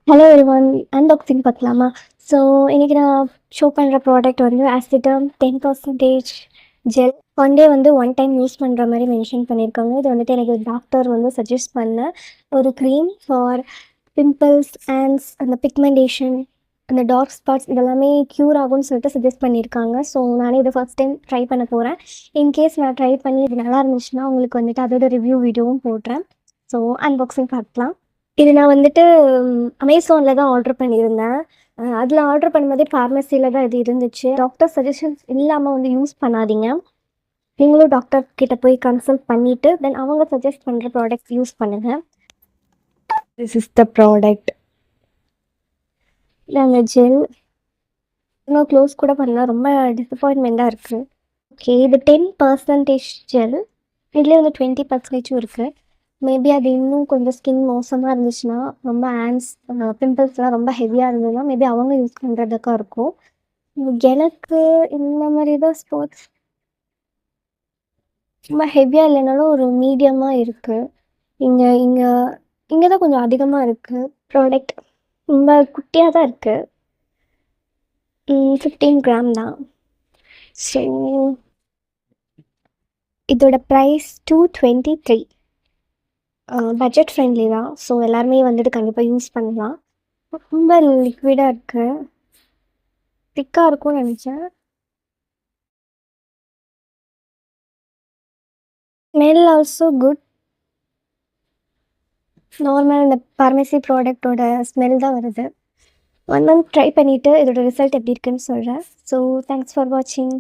Hello everyone, unboxing பார்க்கலாமா? So இன்றைக்கி நான் ஷோ பண்ணுற ப்ராடக்ட் வந்து ஆசிட்டம் 10% ஜெல். ஒன் டே வந்து ஒன் டைம் யூஸ் பண்ணுற மாதிரி மென்ஷன் பண்ணியிருக்காங்க. இது வந்துட்டு எனக்கு டாக்டர் வந்து சஜஸ்ட் பண்ண ஒரு க்ரீம் ஃபார் பிம்பிள்ஸ், ஆண்ட்ஸ், அந்த பிக்மெண்டேஷன், அந்த டார்க் ஸ்பாட்ஸ் இதெல்லாமே க்யூர் ஆகும்னு சொல்லிட்டு சஜஸ்ட் பண்ணியிருக்காங்க. ஸோ நானே இதை ஃபஸ்ட் டைம் ட்ரை பண்ண போகிறேன். இன்கேஸ் நான் ட்ரை பண்ணி இது நல்லா இருந்துச்சுன்னா உங்களுக்கு வந்துட்டு அதோட ரிவ்யூ வீடியோவும் போடுறேன். ஸோ அன்பாக்சிங் பார்க்கலாம். இது நான் வந்துட்டு அமேசானில் தான் ஆர்டர் பண்ணியிருந்தேன். அதில் ஆர்டர் பண்ணும்போதே ஃபார்மசியில் தான் இது இருந்துச்சு. டாக்டர் சஜஷன்ஸ் இல்லாமல் வந்து யூஸ் பண்ணாதீங்க. நீங்களும் டாக்டர் கிட்ட போய் கன்சல்ட் பண்ணிவிட்டு தென் அவங்க சஜஸ்ட் பண்ணுற ப்ராடக்ட் யூஸ் பண்ணுங்கள். This is the product. இல்லை அந்த ஜெல் இன்னும் க்ளோஸ் கூட பண்ணலாம். ரொம்ப டிசப்பாயின்மெண்ட்டாக இருக்குது. ஓகே, இது 10% ஜெல். இதுலேயே வந்து 20% இருக்குது. மேபி அது இன்னும் கொஞ்சம் ஸ்கின் மோசமாக இருந்துச்சுன்னா, ரொம்ப ஹேண்ட்ஸ் பிம்பிள்ஸ்லாம் ரொம்ப ஹெவியாக இருந்ததுன்னா மேபி அவங்க யூஸ் பண்ணுறதுக்கா இருக்கும். எனக்கு இந்த மாதிரி தான் ஸ்பாட்ஸ் ரொம்ப ஹெவியாக இல்லைனாலும் ஒரு மீடியமாக இருக்குது. இங்கே இங்கே இங்கே தான் கொஞ்சம் அதிகமாக இருக்குது. ப்ராடக்ட் ரொம்ப குட்டியாக தான் இருக்குது. 15 கிராம் தான். ஸோ இதோட ப்ரைஸ் 223. பட்ஜெட் ஃப்ரெண்ட்லி தான். ஸோ எல்லாருமே வந்துட்டு கண்டிப்பாக யூஸ் பண்ணலாம். ரொம்ப லிக்விடாக இருக்குது. திக்காக இருக்கும்னு நினச்சேன். Smell also good. நார்மல் இந்த பார்மசி ப்ராடக்டோட ஸ்மெல் தான் வருது. 1 மந்த் ட்ரை பண்ணிவிட்டு இதோட ரிசல்ட் எப்படி இருக்குன்னு சொல்கிறேன். ஸோ தேங்க்ஸ் ஃபார் வாட்சிங்.